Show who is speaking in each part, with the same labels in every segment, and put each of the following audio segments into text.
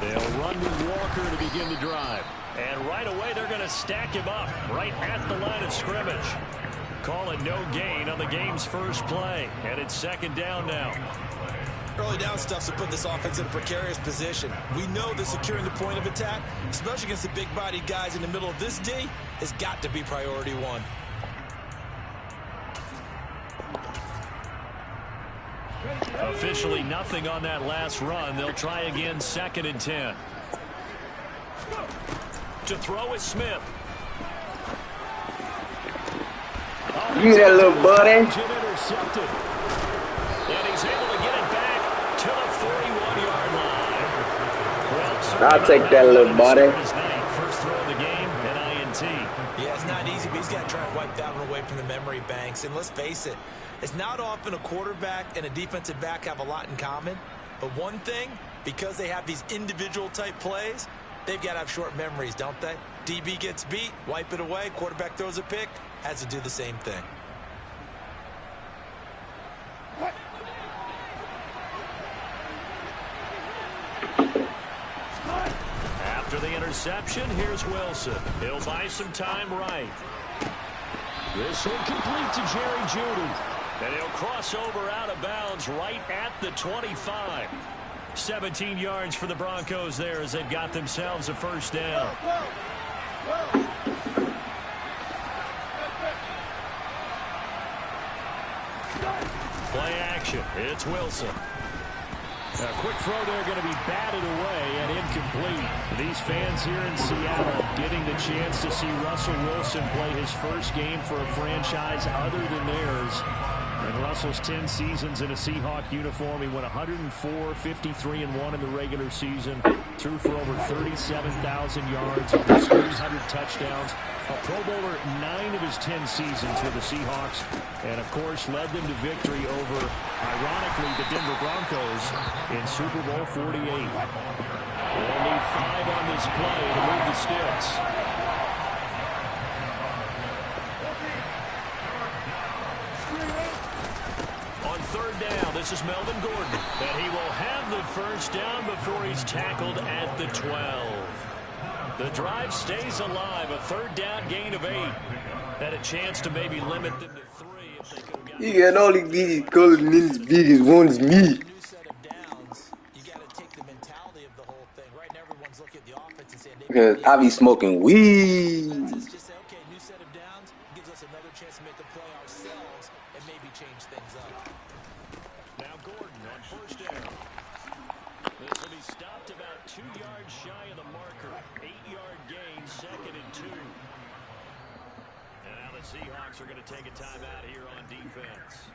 Speaker 1: They'll run with Walker to begin the drive. And right away, they're going to stack him up right at the line of scrimmage. Call it no gain on the game's first play. And it's second down now.
Speaker 2: Early down stuff's to put this offense in a precarious position. We know that securing the point of attack, especially against the big-bodied guys in the middle of this D, has got to be priority one.
Speaker 1: Officially nothing on that last run. They'll try again, 2nd and 10. To throw is Smith.
Speaker 3: You that little buddy.
Speaker 1: Intercepted. And he's able to get it back to the 41-yard line. Well,
Speaker 3: I'll take that little buddy.
Speaker 1: First throw of the game, an INT.
Speaker 2: Yeah, it's not easy, but he's got to try and wipe that one away from the memory banks. And let's face it, it's not often a quarterback and a defensive back have a lot in common. But one thing, because they have these individual type plays, they've got to have short memories, don't they? DB gets beat, wipe it away, quarterback throws a pick, has to do the same thing.
Speaker 1: After the interception, here's Wilson. He'll buy some time right. This will complete to Jerry Jeudy. And he'll cross over out of bounds right at the 25. 17 yards for the Broncos there as they've got themselves a first down. Play action. It's Wilson. A quick throw there going to be batted away and incomplete. These fans here in Seattle getting the chance to see Russell Wilson play his first game for a franchise other than theirs. And Russell's 10 seasons in a Seahawk uniform. He went 104, 53-1 in the regular season. Threw for over 37,000 yards, almost 300 touchdowns. A Pro Bowler 9 of his 10 seasons with the Seahawks. And, of course, led them to victory over, ironically, the Denver Broncos in Super Bowl 48. They'll need 5 on this play to move the sticks. On third down, this is Melvin Gordon. And he will have the first down before he's tackled at the 12. The drive stays alive. A third down gain of 8. Had a chance to maybe limit them to 3 if they could have gotten.
Speaker 3: You got all these biggest colors and this biggest one is me. Because I be smoking weed.
Speaker 2: Just say, okay, new set of downs gives us another chance to make a play ourselves and maybe change things up.
Speaker 1: Now Gordon on first down. This will be stopped about 2 yards shy of the marker. 8-yard gain, 2nd and 2. And now the Seahawks are going to take a timeout here on defense.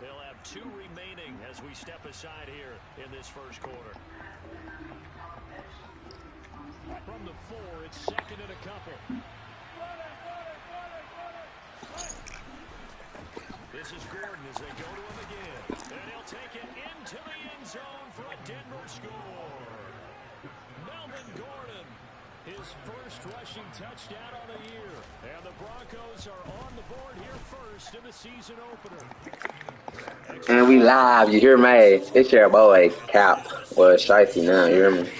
Speaker 1: They'll have 2 remaining as we step aside here in this first quarter. From the 4, it's 2nd and a couple. This is Gordon as they go to him again. And he'll take it into the end zone for a Denver score. Melvin Gordon, his first rushing touchdown on the year. And the Broncos are on the board here first in the season opener.
Speaker 3: And we live, you hear me? It's your boy, Cap. Well, Shiesty now, you hear me?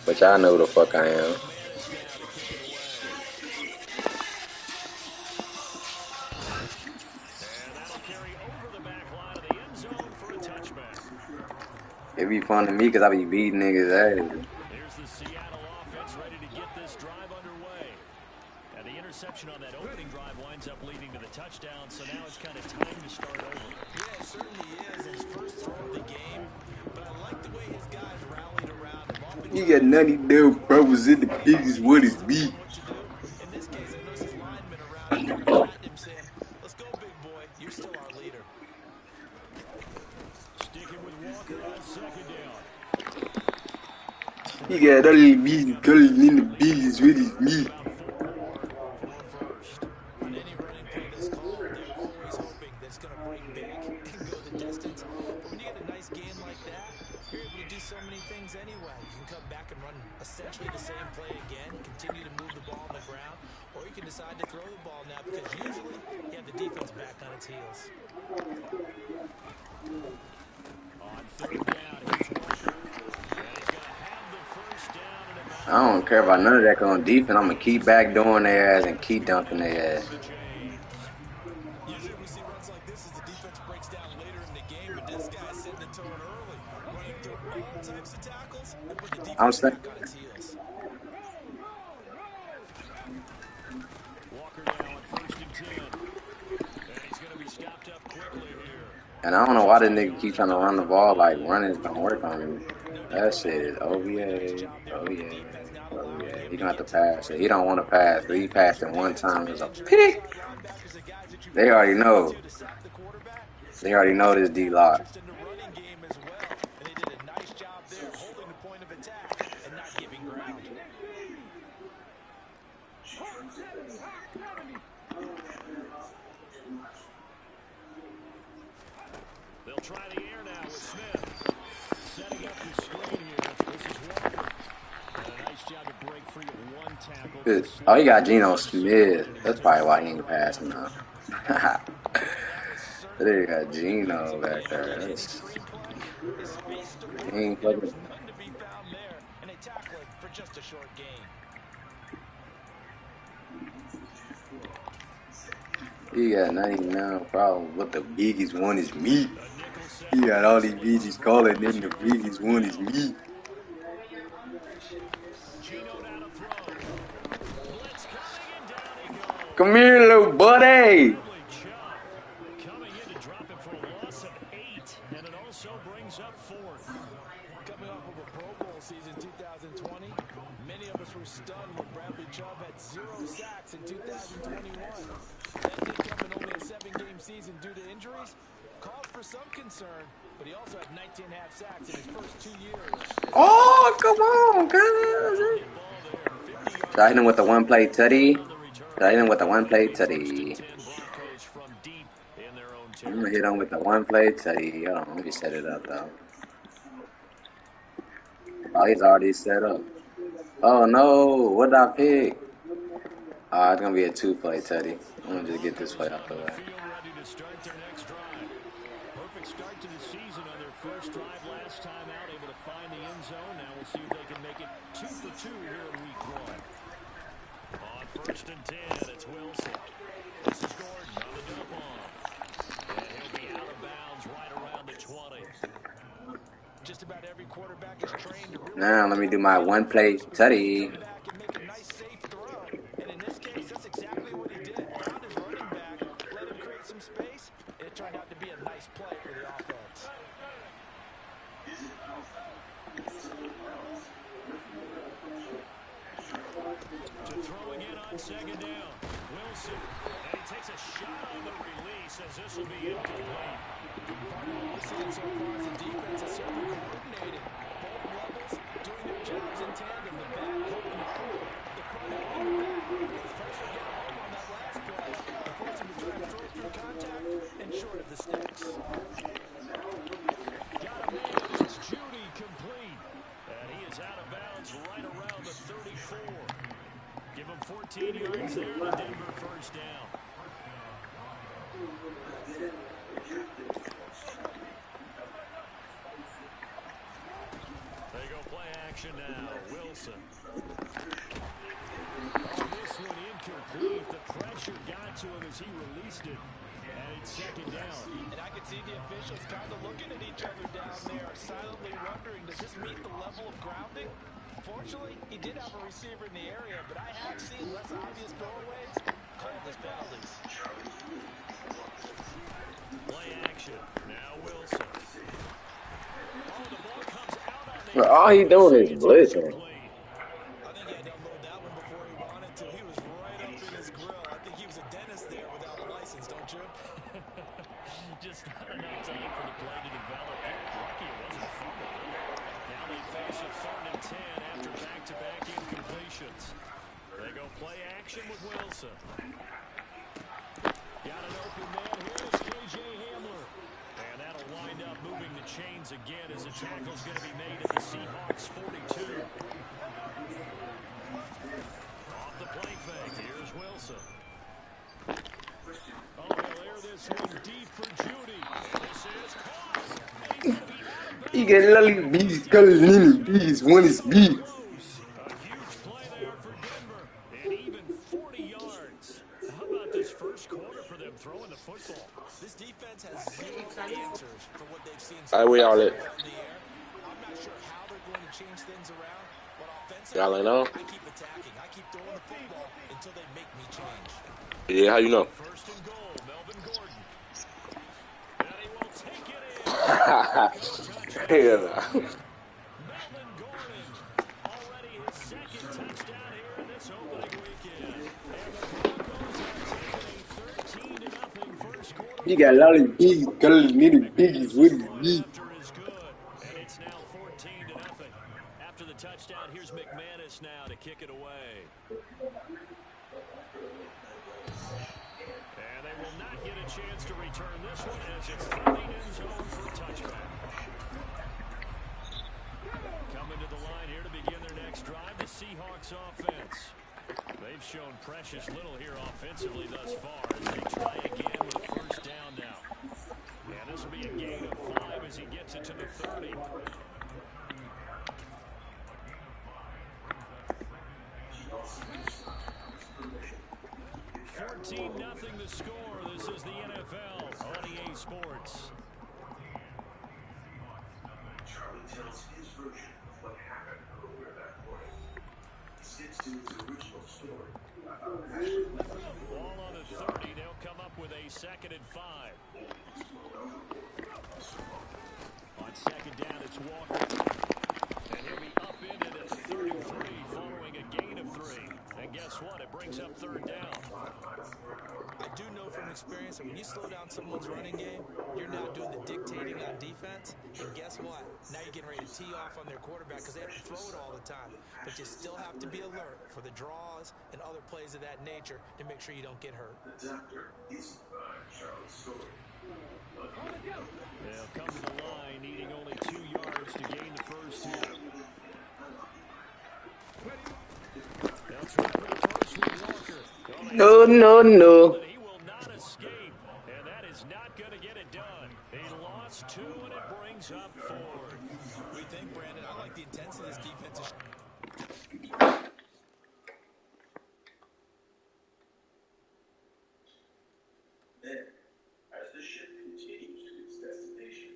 Speaker 3: But y'all know who the fuck I am. It be fun to me because I be beating niggas' ass.
Speaker 1: Here's the Seattle offense ready to get this drive underway. And the interception on that opening drive winds up leading to the touchdown, so now it's kind of time to start over.
Speaker 2: Yeah, it certainly is. His first throw of the game. But I like the way his guys rallied around him.
Speaker 3: You got 90 damn brothers in the biggest what is me.
Speaker 2: In this case, I noticed his linemen around him patting him saying, let's go, big boy. You're still our leader.
Speaker 1: Sticking with Walker on second down.
Speaker 3: You got all the biggest colors in the biggest what is me.
Speaker 2: On any running play that's called, they're always hoping that it's going to break big and go the distance. But when you get a nice game like that, you're able to do so many many things anyway. You can come back and run essentially the same play again, continue to move the ball on the ground, or you can decide to throw the ball now because usually you have the defense back on its heels.
Speaker 1: On third down, here's Walker. And he's going to have the first down at about
Speaker 3: I don't care about none of that on defense. I'm going to keep back doing their ass and keep dunking their ass.
Speaker 2: Usually we see runs like this as the defense breaks down later in the game, but this guy's setting the tone early, running through all types of tackles and put the defense back on its heels.
Speaker 1: Walker now on 1st and 10. And he's going to be stopped up quickly here.
Speaker 3: And I don't know why this nigga keep trying to run the ball like running's gonna work on him. That shit is OVA. He gonna have to pass it. He don't want to pass, but he passed it one time. It was a pick. They already know. They already know this D-Lock.
Speaker 1: They'll try the air now with Smith. Setting up the screen here. This is Walker. And a nice job to break free of one tackle.
Speaker 3: Oh, he got Geno Smith. That's probably why he ain't passing now. They got Geno back there. That's... He ain't fucking... He got 99 problem. What the biggest one is me. He got all these BGs calling in. The biggest one is me. Come here, little buddy.
Speaker 1: Coming in to drop it for a loss of 8, and it also brings up 4th.
Speaker 2: Coming off of a Pro Bowl season 2020, many of us were stunned when Bradley Chubb had 0 sacks in 2021. That did come in only a 7-game season due to injuries. Called for some concern, but he also had 19.5 sacks in his first 2 years.
Speaker 3: Oh, come on, guys. Should I hit him with the one-play tutty? Should I hit him with the one-play tutty? I'm going to hit him with the one-play tutty. Hold on, let me set it up, though. Oh, he's already set up. Oh, no. What did I pick? Oh, it's going to be a 2-play tutty. I'm going to just get this play out the way.
Speaker 1: Perfect start to the season on their first drive last time out, able to find the end zone. Now we'll see if they can make it 2 for 2 here in week 1. On 1st and 10, it's Wilson. This is Gordon on the dump off. And he'll be out of bounds right around the 20.
Speaker 2: Just about every quarterback is trained to really
Speaker 3: now let me do my one-play tutty.
Speaker 2: and make a nice safe throw. And in this case, that's exactly what he did. Found his running back, let him create some space, and it turned out to be a nice play for the offense.
Speaker 1: To throw again on 2nd down. Wilson. And he takes a shot on the release as this will be incomplete.
Speaker 2: Part of what we're seeing so far is the defense is certainly coordinated. Both levels doing their jobs in tandem. The back helping the front, the front helping the back. Pressure got home on that last play. The forcing to try to throw through contact and short of the sticks.
Speaker 1: Got a man. It's Judy complete. And he is out of bounds right around the 34. Give him 14 yards there to Denver first down. They go play action now. Wilson. Oh, this one incomplete. The pressure got to him as he released it. And it's 2nd down.
Speaker 2: And I could see the officials kind of looking at each other down there, silently wondering, does this meet the level of grounding? Fortunately, he did have a receiver in the area, but I have seen less obvious doorways called as penalties.
Speaker 1: Play action. Now Wilson. Oh, the ball comes out on the...
Speaker 3: But all he doing is blitzing.
Speaker 2: I think he had to unload that one before he wanted to. He was right up in his grill. I think he was a dentist there without a license, don't you?
Speaker 1: Just not enough time for the play to develop. Lucky it wasn't fumble. Now they face a 3rd and 10 after back-to-back incompletions. They go play action with Wilson. Got an open man here. It's K.J. Hamler. And that'll wind up moving moving the chains again as the tackle's going to be made at the Seahawks 42. Off the play fake, here's Wilson. Oh, he'll air this one deep for Judy. This is caught. And he's going to be out of bounds.
Speaker 3: You get lolly bees, calling bees, one is beef.
Speaker 1: A huge play there for Denver. And even 40 yards. How about this first quarter for them throwing the football?
Speaker 2: This defense has zero answers for what they've seen
Speaker 4: All right, we all it.
Speaker 2: in the air. I'm not sure how they're going to change things around, but
Speaker 4: Y'all
Speaker 2: offensively,
Speaker 4: ain't know?
Speaker 2: I keep attacking. I keep throwing the football until they make me change.
Speaker 4: Yeah, how you know?
Speaker 1: First and goal, Melvin Gordon. And he will take it in.
Speaker 4: Hell nah.
Speaker 1: Melvin Gordon, already his second touchdown here in this opening weekend. And the Broncos have taken a 13-0 first quarter.
Speaker 3: You got lolly bees, calling bees, one is beef.
Speaker 1: After is good, and it's now 14-0. After the touchdown, here's McManus now to kick it away. And they will not get a chance to return this one as it's thrown in zone for a touchback. Coming to the line here to begin their next drive, the Seahawks offense. They've shown precious little here offensively thus far as they try again with a first down now. And this will be a gain of 5 as he gets it to the 30. 14-0 the score. This is the NFL on EA Sports.
Speaker 5: Charlie tells his version of what happened earlier that morning. He sticks to his original story about Ashley.
Speaker 1: Ball on the 30. They'll come up with a 2nd and 5. On 2nd down, it's Walker. And he'll be upended at the 33 following a gain of 3. And guess what? It brings up 3rd down.
Speaker 2: I do know from experience that when you slow down someone's running game, you're now doing the dictating on defense. And guess what? Now you're getting ready to tee off on their quarterback because they have to throw it all the time. But you still have to be alert for the draws and other plays of that nature to make sure you don't get hurt.
Speaker 5: The doctor isn't buying Charlie's story.
Speaker 1: They'll come to the line needing only 2 yards to gain the first here. They'll try for the first with Walker.
Speaker 3: No, no, no.
Speaker 1: He will not escape, and that is not going to get it done. He lost 2, and it brings up 4.
Speaker 2: We think, Brandon, I like the intensity this defense is.
Speaker 5: Then, as the ship continues to its destination,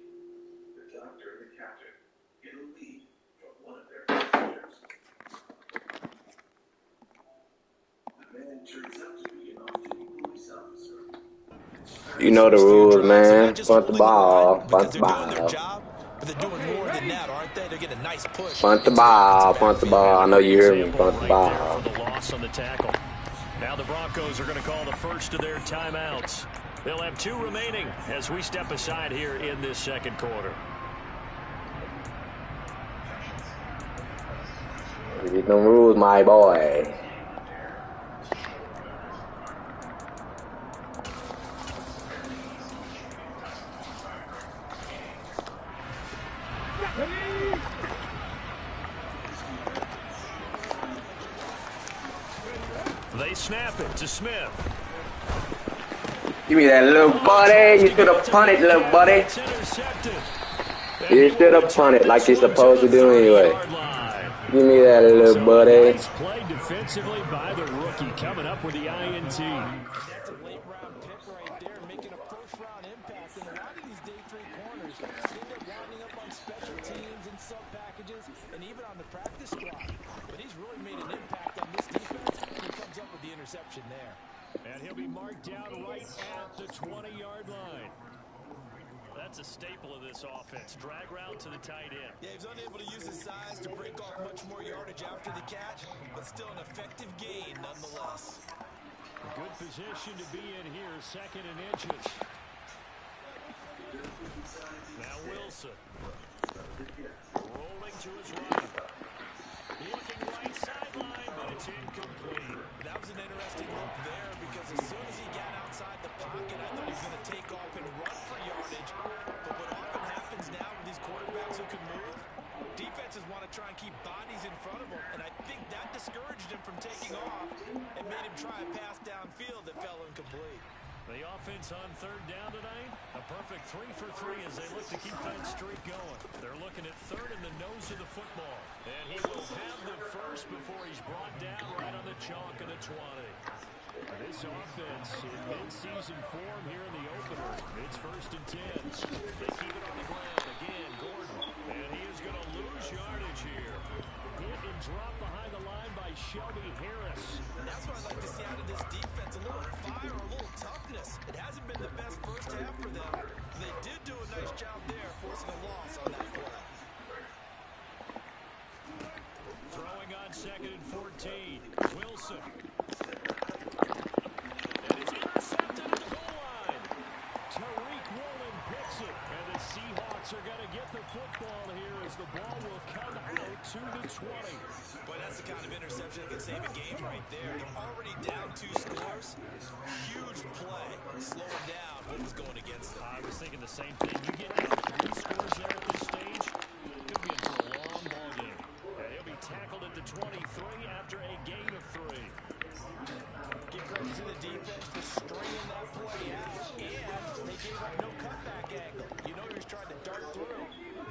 Speaker 5: the doctor and the captain get a lead from one of their passengers. The man turns out to be an off-duty police officer.
Speaker 3: You know the rules, man. Punt the ball. Punt the
Speaker 2: They're doing their
Speaker 3: ball.
Speaker 2: job, but they're doing more than that, aren't they? They're getting a nice push.
Speaker 3: Punt the
Speaker 2: into
Speaker 3: ball.
Speaker 2: offensive
Speaker 3: Punt the
Speaker 2: backfield.
Speaker 3: ball. I know you hear me. Punt the
Speaker 1: Right
Speaker 3: ball.
Speaker 1: there for the loss on the tackle. Now the Broncos are going to call the first of their timeouts. They'll have 2 remaining as we step aside here in this second quarter.
Speaker 3: Read them rules, my boy.
Speaker 1: They snap it to Smith.
Speaker 3: Give me that little buddy. You should have punted, little buddy.
Speaker 1: It's intercepted.
Speaker 3: You should have punted like you're supposed to do anyway. Give me that little buddy.
Speaker 1: Nice play defensively by the rookie, coming up with the INT.
Speaker 2: That's a late-round pick right there, making a first-round impact. And a lot of these day 3 corners end up winding up on special teams and sub-packages and even on the practice squad. But he's really made an impact on this defense. He comes up with the interception there.
Speaker 1: And he'll be marked down right at the 20-yard line. That's a staple of this offense. Drag route to the tight end.
Speaker 2: Yeah, he's unable to use his size to break off much more yardage after the catch, but still an effective gain nonetheless.
Speaker 1: Good position to be in here, 2nd and inches. Now Wilson. Rolling to his right. Looking right sideline, but it's incomplete.
Speaker 2: That was an interesting look there because as soon as he got outside the pocket, I thought he was going to take off and run for yardage. But what often happens now try and keep bodies in front of him, and I think that discouraged him from taking off and made him try a pass downfield that fell incomplete.
Speaker 1: The offense on third down tonight, a perfect 3 for 3 as they look to keep that streak going. They're looking at third in the nose of the football. And he will have the first before he's brought down right on the chalk of the 20. This offense in mid-season form here in the opener. It's 1st and 10. They keep it on the ground. Again, Gordon. And he is going to lose yardage here. Hit and drop behind the line by Shelby Harris.
Speaker 2: And that's what I'd like to see out of this defense. A little fire, a little toughness. It hasn't been the best first half for them. They did do a nice job there, forcing a loss on that play.
Speaker 1: Throwing on 2nd and 14. Wilson. Are going to get the football here as the ball will come out to the 20.
Speaker 2: Boy, that's the kind of interception that can save a game right there. They're already down 2 scores. Huge play, slowing down what was going against them.
Speaker 1: I was thinking the same thing. You get down 3 scores there at this stage, could be in for a long ball game. And he'll be tackled at the 23 after a gain of 3.
Speaker 2: Give credit to the defense for stringing that play out, and they gave up no cutback angle. You know he was trying to dart through.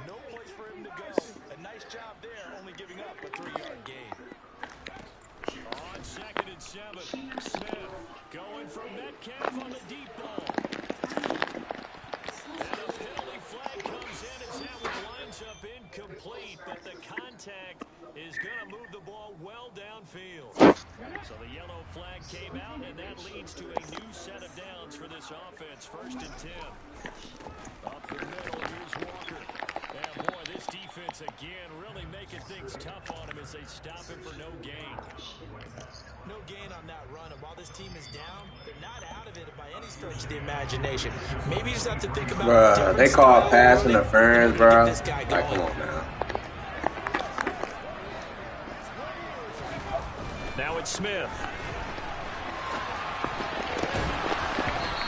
Speaker 2: No place for him to go. A nice job there, only giving up a 3-yard gain.
Speaker 1: On 2nd and 7, Smith going from Metcalf on the deep ball. And a penalty flag comes in as that one lines up incomplete, but the contact is going to move the ball well downfield. So the yellow flag came out, and that leads to a new set of downs for this offense. 1st and 10. Up the middle, here's Walker. And boy, this defense again really making things tough on him as they stop him for no gain.
Speaker 2: No gain on that run, and while this team is down, they're not out of it by any stretch of the imagination. Maybe you just have to think about
Speaker 3: bruh, they call pass interference, bro. Like, come on now.
Speaker 1: Now it's Smith.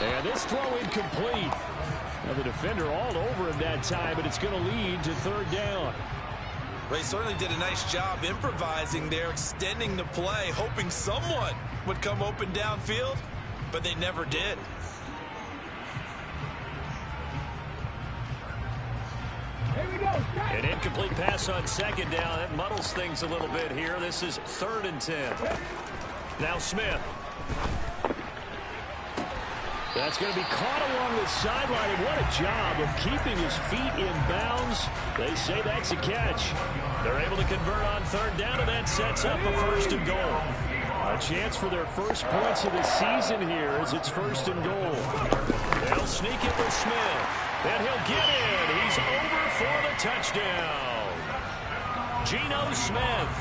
Speaker 1: And this throw incomplete. Now the defender all over him that time, but it's going to lead to 3rd down.
Speaker 2: They certainly did a nice job improvising there, extending the play, hoping someone would come open downfield, but they never did.
Speaker 1: An incomplete pass on 2nd down. That muddles things a little bit here. This is 3rd and 10. Now Smith. That's going to be caught along the sideline, and what a job of keeping his feet in bounds. They say that's a catch. They're able to convert on 3rd down, and that sets up a 1st and goal. A chance for their first points of the season here as it's 1st and goal. They'll sneak it with Smith, and he'll get in. He's over for the touchdown. Geno Smith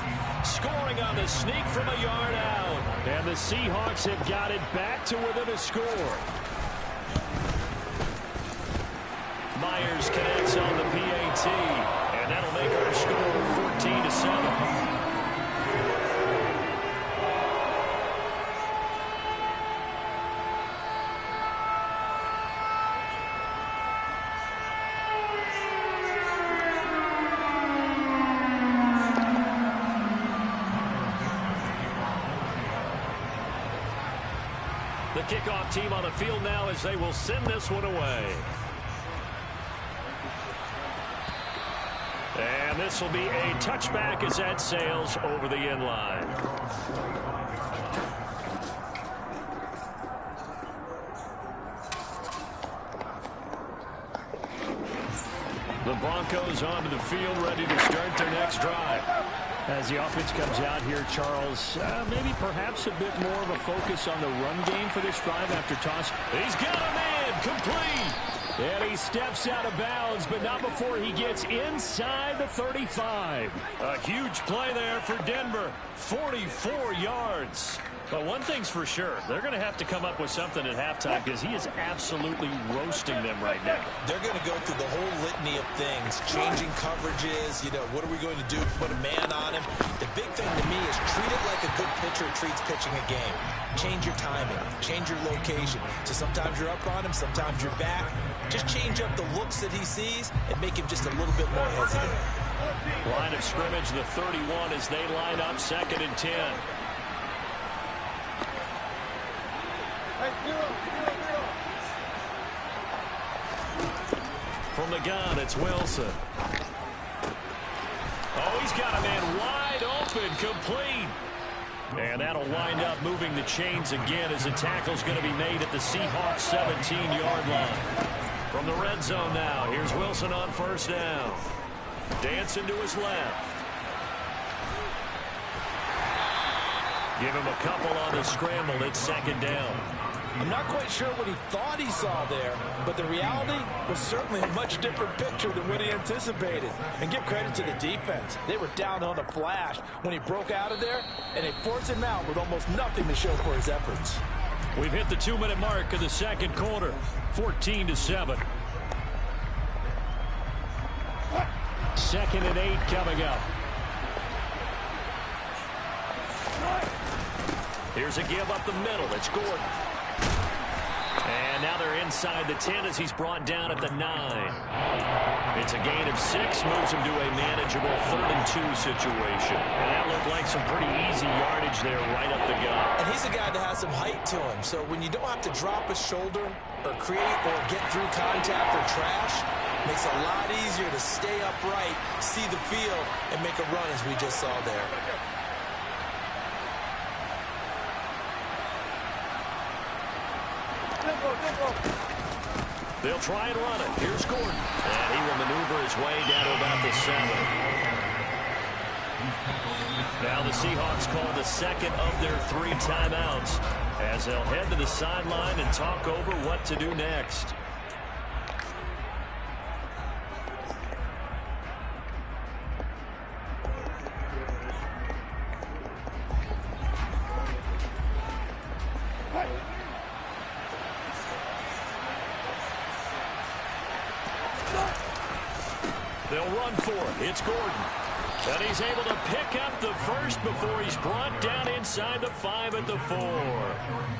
Speaker 1: scoring on the sneak from a yard out. And the Seahawks have got it back to within a score. Myers connects on the PAT, and that'll make our score 14-7. The kickoff team on the field now as they will send this one away. And this will be a touchback as that sails over the end line. The Broncos onto the field, ready to start their next drive. As the offense comes out here, Charles, maybe perhaps a bit more of a focus on the run game for this drive after toss. He's got a man, complete. And he steps out of bounds, but not before he gets inside the 35. A huge play there for Denver, 44 yards. But one thing's for sure, they're going to have to come up with something at halftime because he is absolutely roasting them right now.
Speaker 2: They're going to go through the whole litany of things, changing coverages, what are we going to do, put a man on him. The big thing to me is treat it like a good pitcher treats pitching a game. Change your timing, change your location. So sometimes you're up on him, sometimes you're back. Just change up the looks that he sees and make him just a little bit more hesitant.
Speaker 1: Line of scrimmage, the 31, as they line up 2nd and 10. From the gun, it's Wilson. Oh, he's got a man wide open, complete. And that'll wind up moving the chains again as the tackle's going to be made at the Seahawks 17-yard line. From the red zone now, here's Wilson on 1st down. Dancing to his left. Give him a couple on the scramble. It's 2nd down.
Speaker 2: I'm not quite sure what he thought he saw there, but the reality was certainly a much different picture than what he anticipated. And give credit to the defense. They were down on a flash when he broke out of there, and they forced him out with almost nothing to show for his efforts.
Speaker 1: We've hit the 2-minute mark of the 2nd quarter, 14-7. 2nd and 8 coming up. Here's a give up the middle. It's Gordon. And now they're inside the 10 as he's brought down at the 9. It's a gain of 6, moves him to a manageable 3rd and 2 situation. And that looked like some pretty easy yardage there right up the gut.
Speaker 2: And he's a guy that has some height to him, so when you don't have to drop a shoulder or create or get through contact or trash, it makes it a lot easier to stay upright, see the field, and make a run as we just saw there.
Speaker 1: They'll try and run it. Here's Gordon. And he will maneuver his way down to about the 7. Now the Seahawks call the 2nd of their 3 timeouts as they'll head to the sideline and talk over what to do next. They'll run for it. It's Gordon. And he's able to pick up the first before he's brought down inside the 5 at the 4.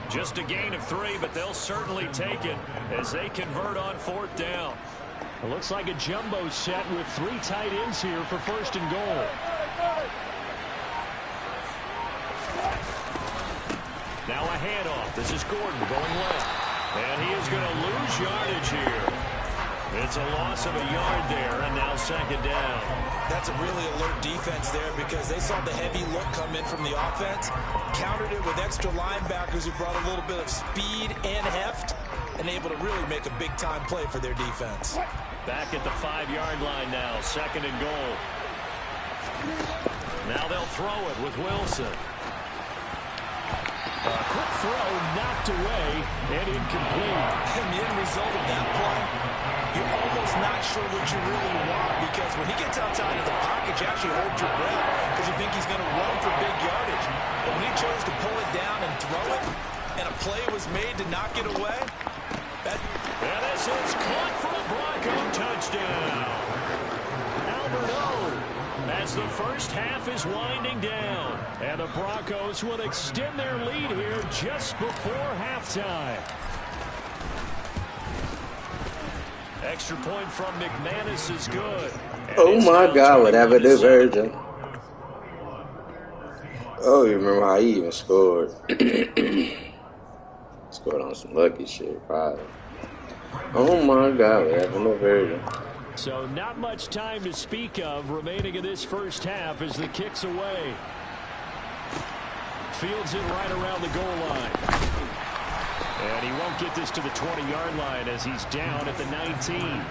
Speaker 1: Just a gain of 3, but they'll certainly take it as they convert on 4th down. It looks like a jumbo set with 3 tight ends here for 1st and goal. Now a handoff. This is Gordon going left. And he is going to lose yardage here. It's a loss of a yard there, and now 2nd down.
Speaker 2: That's a really alert defense there because they saw the heavy look come in from the offense, countered it with extra linebackers who brought a little bit of speed and heft, and able to really make a big-time play for their defense.
Speaker 1: Back at the 5-yard line now, 2nd and goal. Now they'll throw it with Wilson. A quick throw knocked away and incomplete.
Speaker 2: And the end result of that play, you're almost not sure what you really want because when he gets outside of the pocket, you actually hold your breath because you think he's going to run for big yardage. But when he chose to pull it down and throw it, and a play was made to knock it away,
Speaker 1: and this is caught for a Bronco touchdown. Albert O, as the first half is winding down. And the Broncos will extend their lead here just before halftime. Extra point from McManus is good. And
Speaker 3: Oh my God, whatever the version. Oh, you remember how he even scored? Scored on some lucky shit, probably. Oh my God, whatever the version.
Speaker 1: So not much time to speak of remaining in this first half as the kick's away. Fields it right around the goal line. And he won't get this to the 20-yard line as he's down at the 19.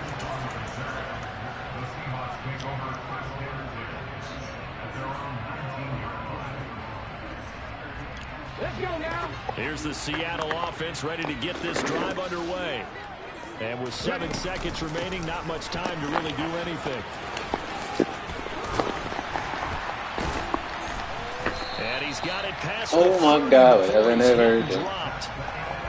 Speaker 6: Let's go now.
Speaker 1: Here's the Seattle offense ready to get this drive underway. And with 7 seconds remaining, not much time to really do anything. And he's got it past
Speaker 3: Oh my God, whatever the version.
Speaker 1: dropped.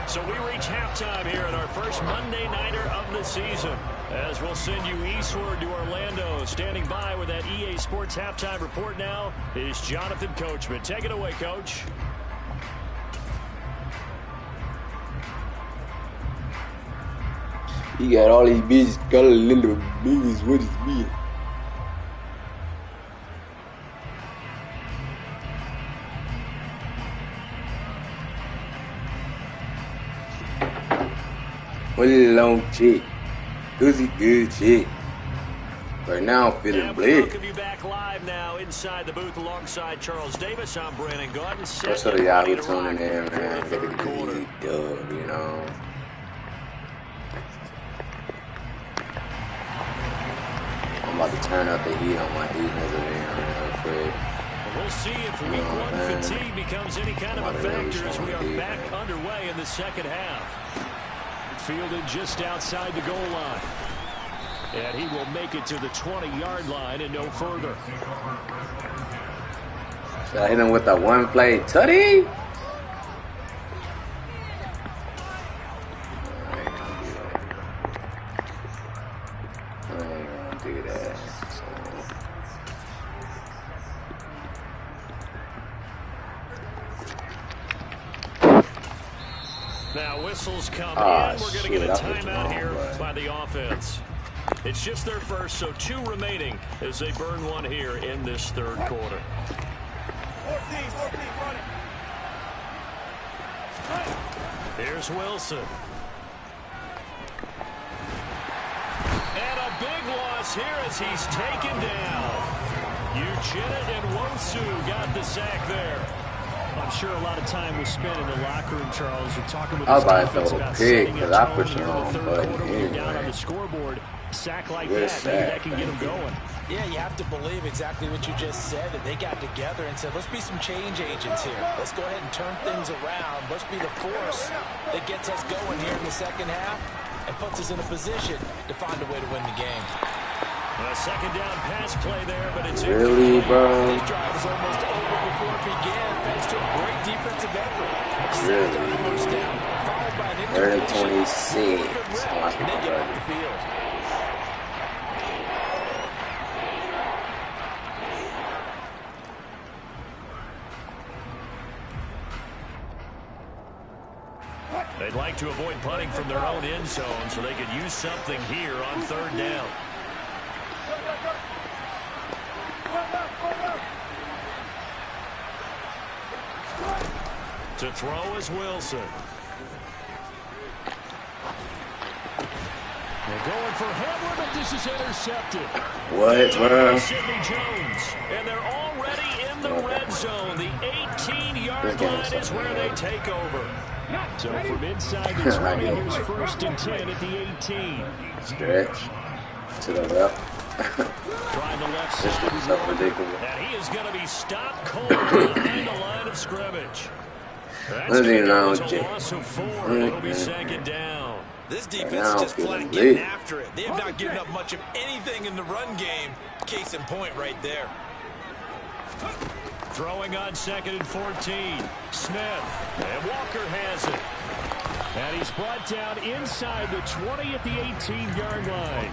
Speaker 1: So we reach halftime here at our first Monday Nighter of the season. As we'll send you eastward to Orlando. Standing by with that EA Sports halftime report now is Jonathan Coachman. Take it away, Coach.
Speaker 3: He got all these bitches calling little babies with his beard. Put it on chick. Goosey good chick. Right now I'm feeling
Speaker 1: And we
Speaker 3: blessed.
Speaker 1: welcome you back live now inside the booth alongside Charles Davis. I'm Brandon Gordon.
Speaker 3: What's up, y'all who tuning in, man? Get the easy dub, you know. I'm about to turn up the heat on my defensive end real quick.
Speaker 1: We'll see if week one fatigue becomes any kind of a factor as we are back underway in the second half. Fielded just outside the goal line. And he will make it to the 20-yard line and no further.
Speaker 3: Should I hit him with that one play tutty? I ain't gonna do that.
Speaker 1: Now whistles come in. We're going to get a timeout here
Speaker 3: play
Speaker 1: by the offense. It's just their first, so 2 remaining as they burn one here in this third quarter.
Speaker 2: 14, running.
Speaker 1: Here's Wilson. And a big loss here as he's taken down. Uchenna and Wonsu got the sack there. I'm sure a lot of time was spent in the locker room, Charles. We're talking with
Speaker 3: I was
Speaker 1: his
Speaker 3: about to
Speaker 1: defense
Speaker 3: throw a
Speaker 1: about
Speaker 3: pick
Speaker 1: setting a
Speaker 3: because I
Speaker 1: tone
Speaker 3: pushed
Speaker 1: here
Speaker 3: the
Speaker 1: in the
Speaker 3: wrong
Speaker 1: third
Speaker 3: button
Speaker 1: quarter. When you're down on
Speaker 3: anyway.
Speaker 1: the scoreboard, sack like
Speaker 3: Good
Speaker 1: that, maybe
Speaker 3: sack.
Speaker 1: that can get him going.
Speaker 2: Yeah, you have to believe exactly what you just said, that they got together and said, let's be some change agents here. Let's go ahead and turn things around. Let's be the force that gets us going here in the second half and puts us in a position to find a way to win the game.
Speaker 1: A second down pass play there, but it's
Speaker 3: Really, bro?
Speaker 2: This drive was almost over before it began, thanks to a great defensive effort.
Speaker 3: Really?
Speaker 2: First down, followed by an
Speaker 3: Third and
Speaker 2: incompletion.
Speaker 3: 26.
Speaker 2: And they get off the field.
Speaker 1: They'd like to avoid punting from their own end zone so they could use something here on third down. To throw is Wilson. They're going for Hamler, but this is intercepted.
Speaker 3: What, bro?
Speaker 1: Sidney Jones. And they're already in the red zone. The 18-yard line is where they take over. So from inside the 20, here's 1st and 10 at the 18.
Speaker 3: Stretch to the left.
Speaker 1: Trying the left
Speaker 3: This
Speaker 1: side.
Speaker 3: is so ridiculous.
Speaker 1: And he is going to be stopped cold behind the line of scrimmage. That's
Speaker 3: What is he
Speaker 1: going to go
Speaker 3: now,
Speaker 1: as a
Speaker 3: Jay?
Speaker 1: loss of 4, and it'll be second down.
Speaker 2: This
Speaker 3: Now
Speaker 2: defense is just
Speaker 3: feeling
Speaker 2: flat
Speaker 3: lit.
Speaker 2: getting after it. They have not given up much of anything in the run game. Case in point right there.
Speaker 1: Throwing on 2nd and 14. Smith. And Walker has it. And he's brought down inside the 20 at the 18-yard line.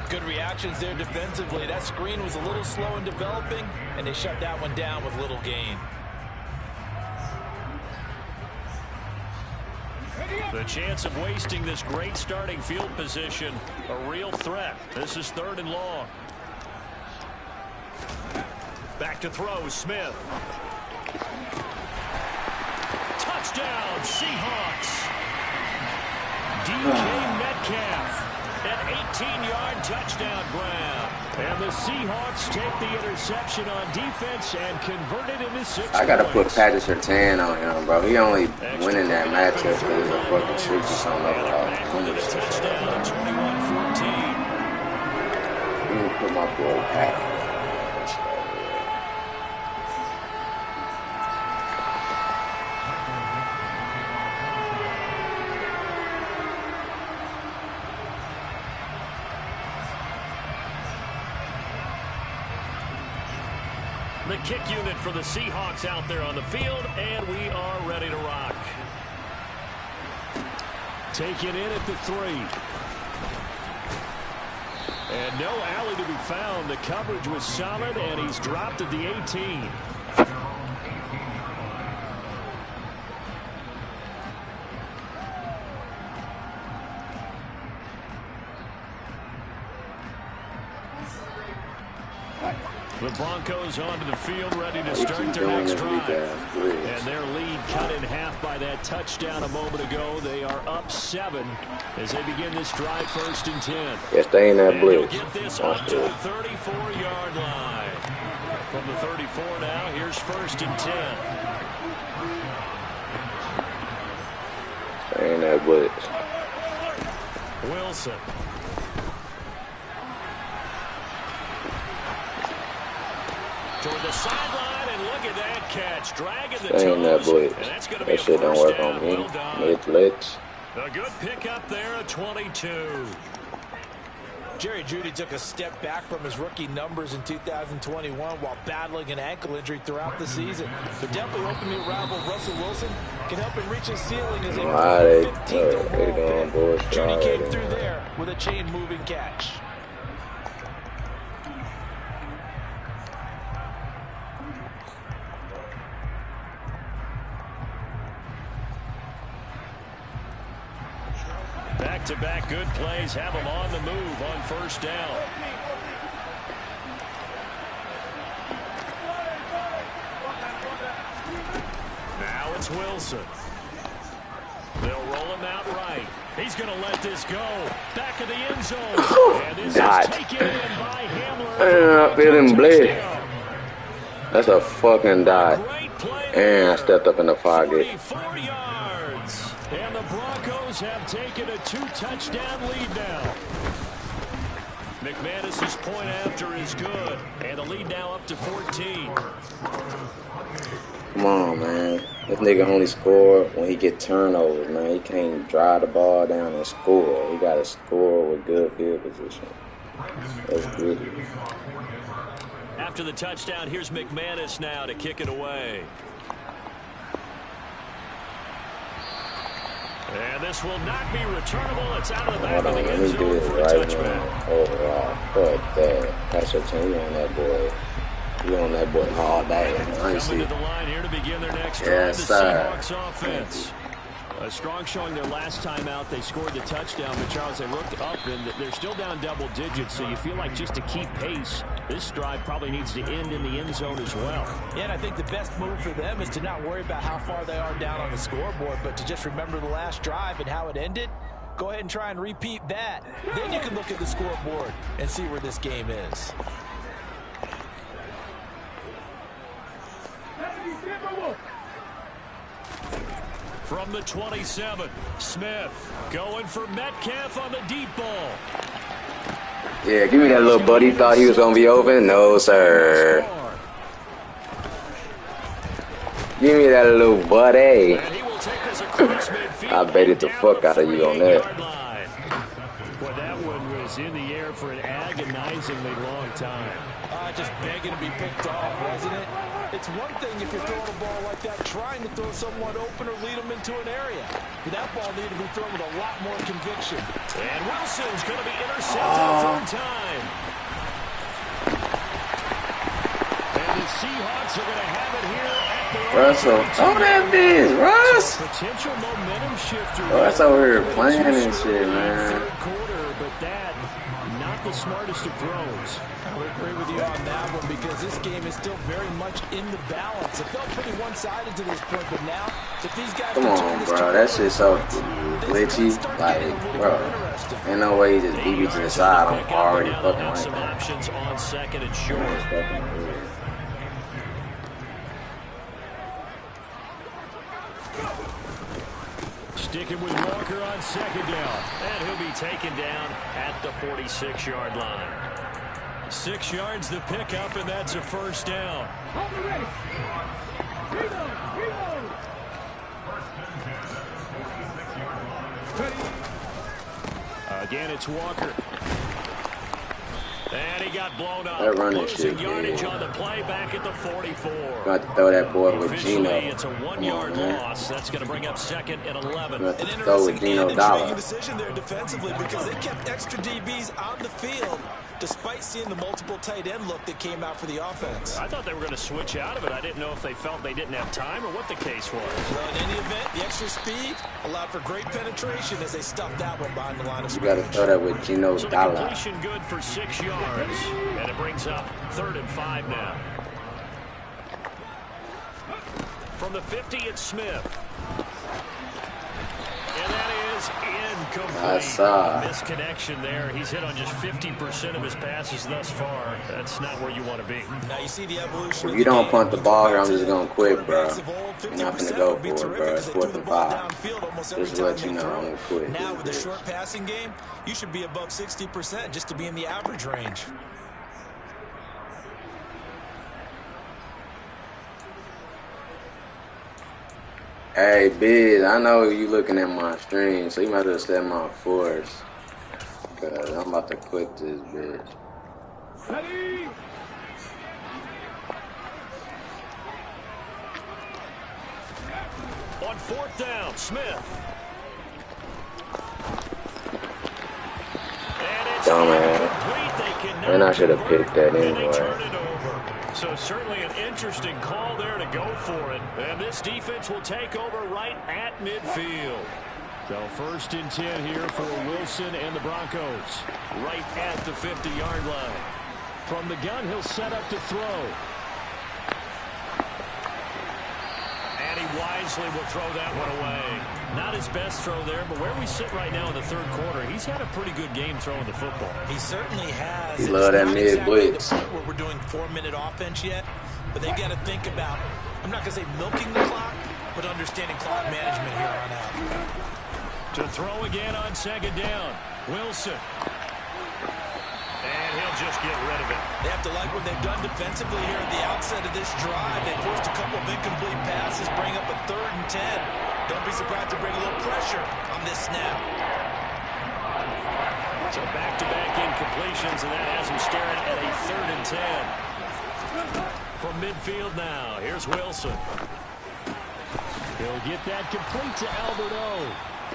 Speaker 2: Good reactions there defensively. That screen was a little slow in developing, and they shut that one down with little gain.
Speaker 1: The chance of wasting this great starting field position, a real threat. This is 3rd and long. Back to throw, Smith. Touchdown, Seahawks. DK Metcalf, an 18-yard touchdown grab. And the Seahawks take the interception on defense and convert it into 6
Speaker 3: I gotta put
Speaker 1: points.
Speaker 3: Patrick Surtain on him, bro. He only winning that matchup because of fucking 60-something overall.
Speaker 1: Back with a touchdown, 21-14.
Speaker 3: Let me put my boy Pat.
Speaker 1: The kick unit for the Seahawks out there on the field, and we are ready to rock. Taken in at the 3. And no alley to be found. The coverage was solid, and he's dropped at the 18. The Broncos onto the field, ready to start their next drive. And their lead cut in half by that touchdown a moment ago. They are up 7 as they begin this drive, 1st and 10.
Speaker 3: Yes, they ain't that blitz.
Speaker 1: Get this up to the 34-yard line. From the 34 now, here's 1st and 10.
Speaker 3: They ain't that blitz.
Speaker 1: Wilson. Toward the sideline, and look at that catch. Dragging the
Speaker 3: They ain't that
Speaker 1: toes.
Speaker 3: blitz.
Speaker 1: And that's going to be
Speaker 3: That shit don't work on me. Mid blitz.
Speaker 1: A good pickup there at 22.
Speaker 2: Jerry Jeudy took a step back from his rookie numbers in 2021 while battling an ankle injury throughout the season. But definitely hoping the arrival of Russell Wilson can help him reach his ceiling as a 15th overall pick. Jeudy came through there with a chain-moving catch.
Speaker 1: Back-to-back good plays have them on the move on 1st down. Now it's Wilson. They'll roll him out right. He's going to let this go. Back of the end zone. And this is taken in by Hamler.
Speaker 3: I feel him bleed. That's a fucking dot. And I stepped up in the pocket.
Speaker 1: 44 yards. And the Broncos have taken a 2-touchdown lead now. McManus's point after is good. And the lead now up to 14.
Speaker 3: Come on, man. This nigga only score when he get turnovers, man. He can't drive the ball down and score. He got to score with good field position. That's gritty.
Speaker 1: After the touchdown, here's McManus now to kick it away. And this will not be returnable. It's out of the back of the end zone for a touchback.
Speaker 3: Overall, fuck that. That's your team. You on that boy. You on that boy all day.
Speaker 1: Coming to the line here to begin their next drive.
Speaker 3: Yes,
Speaker 1: The
Speaker 3: sir.
Speaker 1: Seahawks offense. A strong showing their last time out. They scored the touchdown, but Charles, they looked up and they're still down double digits. So you feel like just to keep pace, this drive probably needs to end in the end zone as well.
Speaker 2: Yeah, and I think the best move for them is to not worry about how far they are down on the scoreboard, but to just remember the last drive and how it ended. Go ahead and try and repeat that. Then you can look at the scoreboard and see where this game is.
Speaker 1: From the 27, Smith going for Metcalf on the deep ball.
Speaker 3: Yeah, give me that little buddy. Thought he was going to be open? No, sir. Give me that little buddy. I baited the fuck out of you on that.
Speaker 1: Well, that one was in the air for an agonizingly long time.
Speaker 2: Just begging to be picked off, wasn't it? It's one thing if you're throwing a ball like that, trying to throw someone open or lead them into an area. But that ball needed to be thrown with a lot more conviction.
Speaker 1: And Wilson's going to be intercepted third time. And the Seahawks are going to have it here at the
Speaker 3: Russell, throw that bitch, Russ.
Speaker 1: Potential momentum shifter.
Speaker 3: Russ over here playing and shit, man.
Speaker 1: Third quarter, but that not the smartest of throws.
Speaker 2: I would agree with you on that one because this game is still very much in the balance. It felt pretty one-sided to this point, but now, if these guys
Speaker 3: Come on, bro. That shit's so glitchy. Like, bro, ain't no way he just beat me to the side. I'm already fucking right
Speaker 1: Some
Speaker 3: there.
Speaker 1: options on second and short. Sticking with Walker on second down. And he'll be taken down at the 46-yard line. 6 yards the pickup, and that's a first down. Again, it's Walker. And he got blown up.
Speaker 3: That running
Speaker 1: Losing
Speaker 3: shit,
Speaker 1: yardage
Speaker 3: man.
Speaker 1: on the play back at the 44.
Speaker 3: Got to throw that boy with Gino.
Speaker 1: It's a 1-yard loss. That's going to bring up second and 11.
Speaker 3: Got
Speaker 2: An
Speaker 3: to throw with
Speaker 2: interesting
Speaker 3: Gino
Speaker 2: and
Speaker 3: Dollar.
Speaker 2: intriguing decision there defensively because they kept extra DBs on the field despite seeing the multiple tight end look that came out for the offense.
Speaker 1: I thought they were going to switch out of it. I didn't know if they felt they didn't have time or what the case was.
Speaker 2: Well, in any event, the extra speed allowed for great penetration as they stuffed that one behind the line of
Speaker 3: You got to
Speaker 2: scrimmage.
Speaker 3: throw that with Gino
Speaker 1: So the
Speaker 3: Dalla.
Speaker 1: completion good for 6 yards. And it brings up 3rd and 5 now. From the 50, it's Smith. And that is incomplete. Misconnection there. He's hit on just 50% of his passes thus far. That's not where you want to be.
Speaker 2: Now you see the evolution.
Speaker 3: If you don't punt the ball here, I'm just going to quit, bro. You're not going to go for it, bro. It's 4th and 5. Just to let you know, I'm going to quit.
Speaker 2: Now with the short passing game, you should be above 60% just to be in the average range.
Speaker 3: Hey, Biz, I know you looking at my stream, so you might as well set my force. Because I'm about to quit this bitch.
Speaker 1: Ready? On 4th down, Smith. And it's incomplete.
Speaker 3: And I should have picked that
Speaker 1: And they
Speaker 3: anyway.
Speaker 1: turn it over. So certainly an interesting call there to go for it. And this defense will take over right at midfield. So 1st and 10 here for Wilson and the Broncos. Right at the 50-yard line. From the gun, he'll set up to throw. And he wisely will throw that one away. Not his best throw there, but where we sit right now in the 3rd quarter, he's had a pretty good game throwing the football.
Speaker 2: He certainly has.
Speaker 3: He love that mid blitz.
Speaker 2: Where we're doing 4-minute offense yet, but they've got to think about, I'm not going to say milking the clock, but understanding clock management here on out.
Speaker 1: To throw again on 2nd down, Wilson. And he'll just get rid of it.
Speaker 2: They have to like what they've done defensively here at the outset of this drive. They forced a couple of incomplete passes, bring up a 3rd and 10. Don't be surprised to bring a little pressure on this snap.
Speaker 1: So back-to-back incompletions, and that has him staring at a 3rd and 10. From midfield now, here's Wilson. He'll get that complete to Albert O.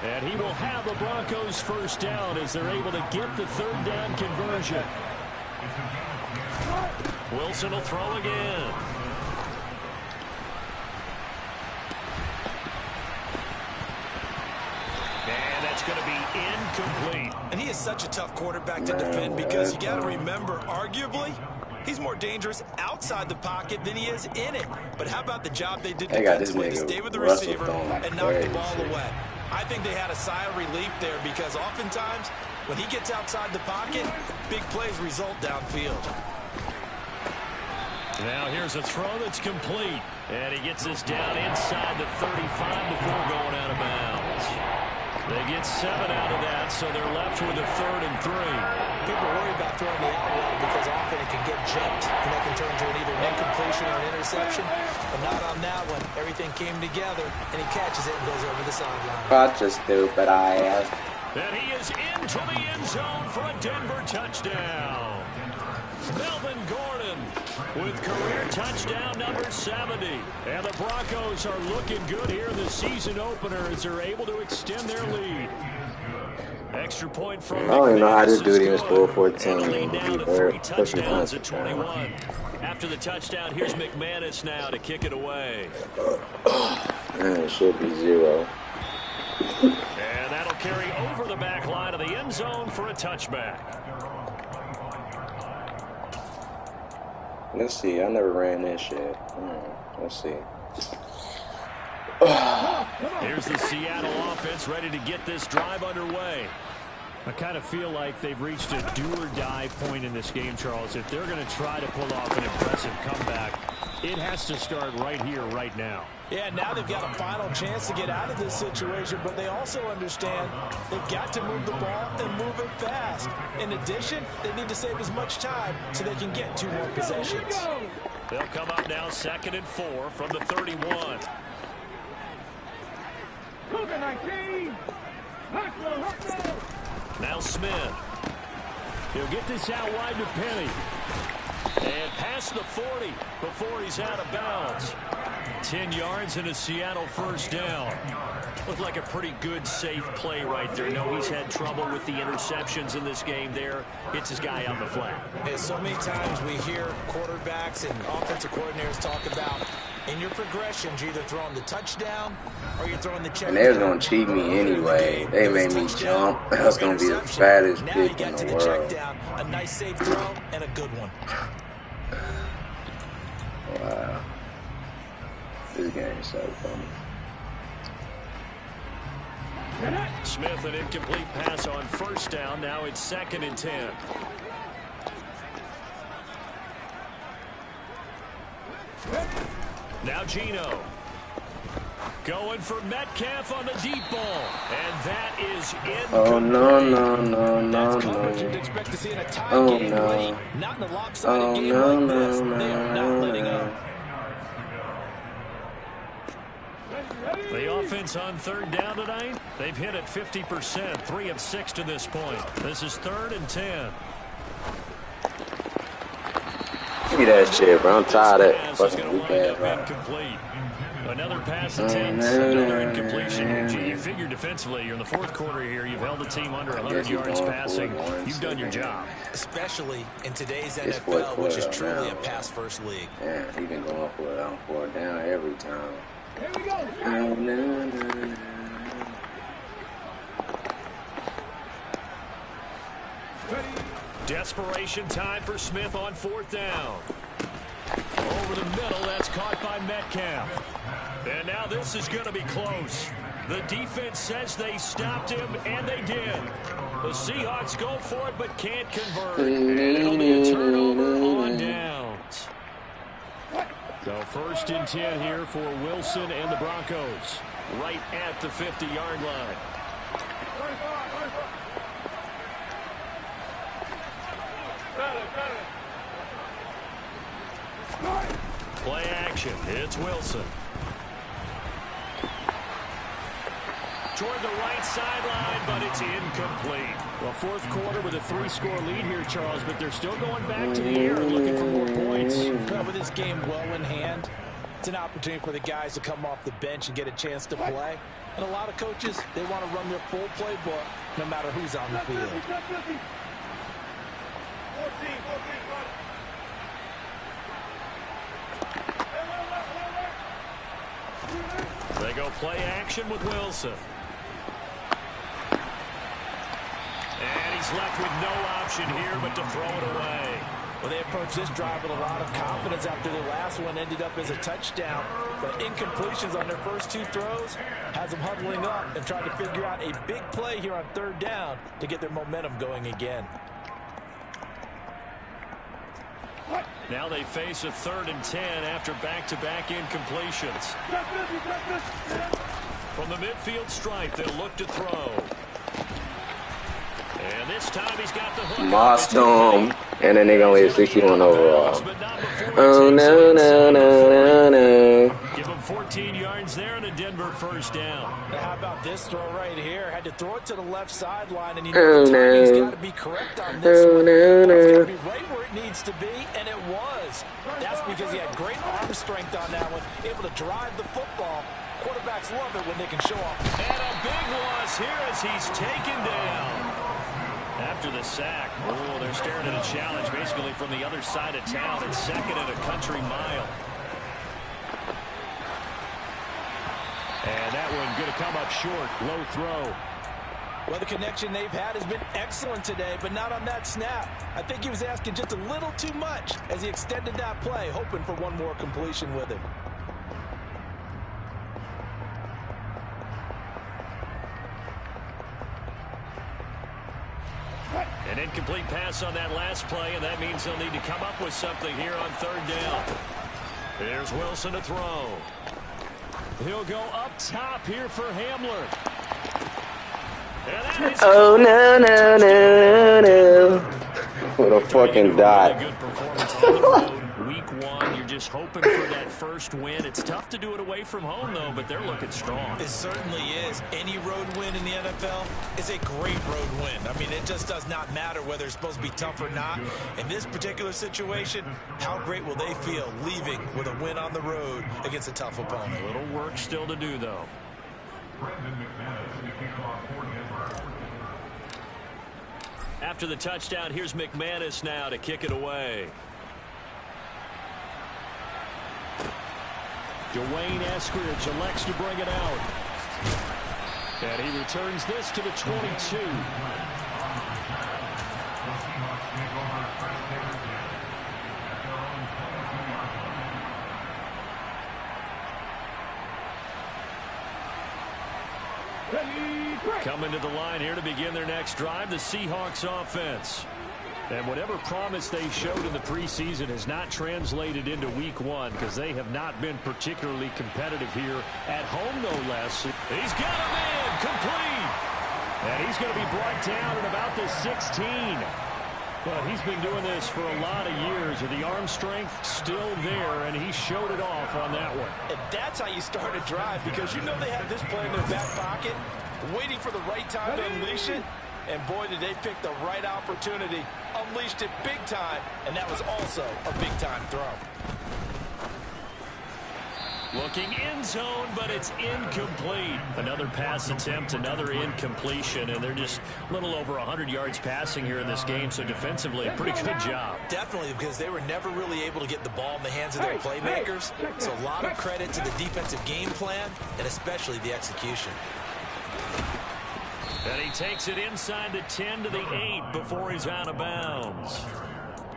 Speaker 1: And he will have the Broncos 1st down as they're able to get the 3rd down conversion. Wilson will throw again. And that's going to be incomplete.
Speaker 2: And he is such a tough quarterback to defend because you got to remember, arguably, he's more dangerous outside the pocket than he is in it. But how about the job they did defensively to stay with the receiver and knock the ball away? I think they had a sigh of relief there because oftentimes when he gets outside the pocket, big plays result downfield.
Speaker 1: Now here's a throw that's complete. And he gets this down inside the 35 before going out of bounds. They get 7 out of that, so they're left with a 3rd and 3.
Speaker 2: People worry about throwing the out route because often it can get jumped, and that can turn to either an incompletion or an interception. But not on that one. Everything came together, and he catches it and goes over the sideline.
Speaker 3: Such a stupid ass.
Speaker 1: And he is into the end zone for a Denver touchdown. Melvin Gordon with career touchdown number 70. And the Broncos are looking good here in the season opener as they're able to extend their lead. Extra point from
Speaker 3: I don't even know how this dude
Speaker 1: is
Speaker 3: even scored 14.
Speaker 1: And a lead down to 3 touchdowns at 21. After the touchdown, here's McManus now to kick it away.
Speaker 3: Man, it should be 0.
Speaker 1: And that'll carry over the back line of the end zone for a touchback.
Speaker 3: Let's see. I never ran this shit. Let's see.
Speaker 1: Here's the Seattle offense ready to get this drive underway. I kind of feel like they've reached a do-or-die point in this game, Charles. If they're going to try to pull off an impressive comeback, it has to start right here, right now.
Speaker 2: Yeah, now they've got a final chance to get out of this situation, but they also understand they've got to move the ball and move it fast. In addition, they need to save as much time so they can get 2 more possessions.
Speaker 1: They'll come up now 2nd and 4 from the 31. Now Smith. He'll get this out wide to Penny. And past the 40 before he's out of bounds. 10 yards and a Seattle first down. Looked like a pretty good, safe play right there. No, he's had trouble with the interceptions in this game there. Hits his guy on the flat.
Speaker 2: Yeah, so many times we hear quarterbacks and offensive coordinators talk about in your progressions, you're either throwing the touchdown or you're throwing the check.
Speaker 3: And they was going to cheat me anyway. They made me jump. That was going to be the fattest pick in the world.
Speaker 2: A nice safe throw and a good one.
Speaker 3: Wow. This game is so funny.
Speaker 1: Smith, an incomplete pass on first down. Now it's 2nd and 10. Now Geno. Going for Metcalf on the deep ball. And that is in.
Speaker 3: Oh, no.
Speaker 2: You'd expect to see in a tie
Speaker 3: Oh,
Speaker 2: game
Speaker 3: no.
Speaker 2: late. Not in a lopsided
Speaker 3: Oh,
Speaker 2: game
Speaker 3: no,
Speaker 2: like this.
Speaker 3: no,
Speaker 2: They are not letting
Speaker 3: no.
Speaker 2: up.
Speaker 1: The offense on 3rd down tonight, they've hit it 50%, 3 of 6 to this point. This is 3rd and 10.
Speaker 3: Give me that shit, bro. I'm tired of that
Speaker 1: Pass is
Speaker 3: fucking
Speaker 1: gonna
Speaker 3: weak
Speaker 1: wind
Speaker 3: ass
Speaker 1: up
Speaker 3: rock.
Speaker 1: incomplete. Another pass attempts, another incompletion. Gee, you figure defensively, you're in the 4th quarter here. You've held the team under 100 yards passing. You've done your job.
Speaker 2: Especially in today's
Speaker 3: It's
Speaker 2: NFL, which is
Speaker 3: 4th
Speaker 2: truly
Speaker 3: quarter
Speaker 2: a
Speaker 3: now.
Speaker 2: pass-first league.
Speaker 3: Yeah, he been going for it on 4th down every time.
Speaker 5: Here we go.
Speaker 3: Oh, no.
Speaker 1: Desperation time for Smith on 4th down. Over the middle, that's caught by Metcalf. And now this is going to be close. The defense says they stopped him, and they did. The Seahawks go for it, but can't convert. And it'll be a turnover on downs. So 1st and 10 here for Wilson and the Broncos. Right at the 50-yard line. Play action. It's Wilson. Toward the right sideline, but it's incomplete. Well, 4th quarter with a 3-score lead here, Charles, but they're still going back to the air and looking for more points.
Speaker 2: Well, with this game well in hand, it's an opportunity for the guys to come off the bench and get a chance to play. And a lot of coaches, they want to run their full playbook no matter who's on the field.
Speaker 1: They go play action with Wilson. And he's left with no option here but to throw it away.
Speaker 2: Well, they approached this drive with a lot of confidence after the last one ended up as a touchdown. But incompletions on their first 2 throws has them huddling up and trying to figure out a big play here on 3rd down to get their momentum going again.
Speaker 1: Now they face a 3rd and 10 after back-to-back incompletions. From the midfield stripe, they'll look to throw. And this time he's got the hook.
Speaker 3: Mossed him. And then they're going to hit 61 overall. Oh, no.
Speaker 1: Give him 14 yards there and a Denver first down.
Speaker 2: Now, how about this throw right here? Had to throw it to the left sideline, and you know the timing's got to be correct on this one. It's got to be right where it needs to be, and it was. That's because he had great arm strength on that one, able to drive the football. Quarterbacks love it when they can show off.
Speaker 1: And a big loss here as he's taken down. After the sack, oh, they're staring at a challenge basically from the other side of town. It's 2nd and a country mile. And that one going to come up short. Low throw.
Speaker 2: Well, the connection they've had has been excellent today, but not on that snap. I think he was asking just a little too much as he extended that play, hoping for one more completion with him.
Speaker 1: An incomplete pass on that last play, and that means they'll need to come up with something here on 3rd down. Here's Wilson to throw. He'll go up top here for Hamler.
Speaker 3: Oh, no. What a fucking dot.
Speaker 1: Really good performance on the road. Week week one. You're just hoping for that first win. It's tough to do it away from home, though, but they're looking strong.
Speaker 2: It certainly is. Any road win in the NFL is a great road win. I mean, it just does not matter whether it's supposed to be tough or not. In this particular situation, how great will they feel leaving with a win on the road against a tough opponent?
Speaker 1: A little work still to do, though. After the touchdown, here's McManus now to kick it away. Dwayne Eskridge elects to bring it out. And he returns this to the 22. Coming to the line here to begin their next drive, the Seahawks offense. And whatever promise they showed in the preseason has not translated into week one because they have not been particularly competitive here at home, no less. He's got a man complete. And he's going to be brought down at about the 16. But he's been doing this for a lot of years with the arm strength still there, and he showed it off on that one.
Speaker 2: And that's how you start a drive, because you know they have this play in their back pocket, waiting for the right time to unleash it. And boy, did they pick the right opportunity, unleashed it big time, and that was also a big-time throw.
Speaker 1: Looking end zone, but it's incomplete. Another pass attempt, another incompletion, and they're just a little over 100 yards passing here in this game, so defensively, a pretty good job.
Speaker 2: Definitely, because they were never really able to get the ball in the hands of their playmakers, so a lot of credit to the defensive game plan, and especially the execution.
Speaker 1: And he takes it inside the 10 to the 8 before he's out of bounds.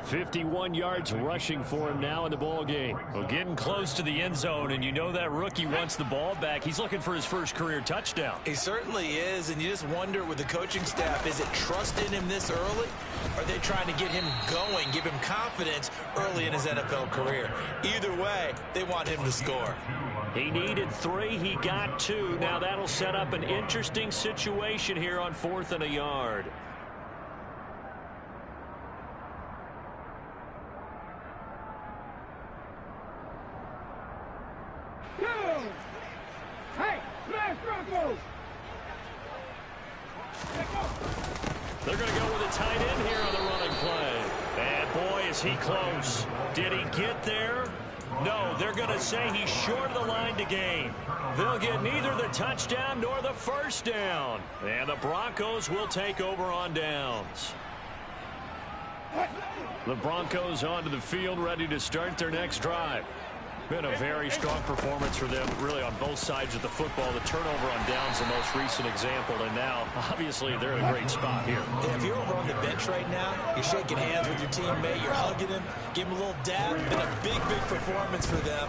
Speaker 1: 51 yards rushing for him now in the ball game. Well, getting close to the end zone, and you know that rookie wants the ball back. He's looking for his first career touchdown.
Speaker 2: He certainly is, and you just wonder with the coaching staff, is it trust in him this early? Or are they trying to get him going, give him confidence early in his NFL career? Either way, they want him to score.
Speaker 1: He needed 3. He got 2. Now that'll set up an interesting situation here on 4th and a yard. They're going to go with a tight end here on the running play. And boy, is he close. Did he get there? No, they're going to say he's short of the line to gain. They'll get neither the touchdown nor the first down. And the Broncos will take over on downs. The Broncos onto the field, ready to start their next drive. Been a very strong performance for them, really, on both sides of the football. The turnover on downs, the most recent example, and now, obviously, they're in a great spot here.
Speaker 2: Yeah, if you're over on the bench right now, you're shaking hands with your teammate, you're hugging him, give him a little dab, been a big, big performance for them.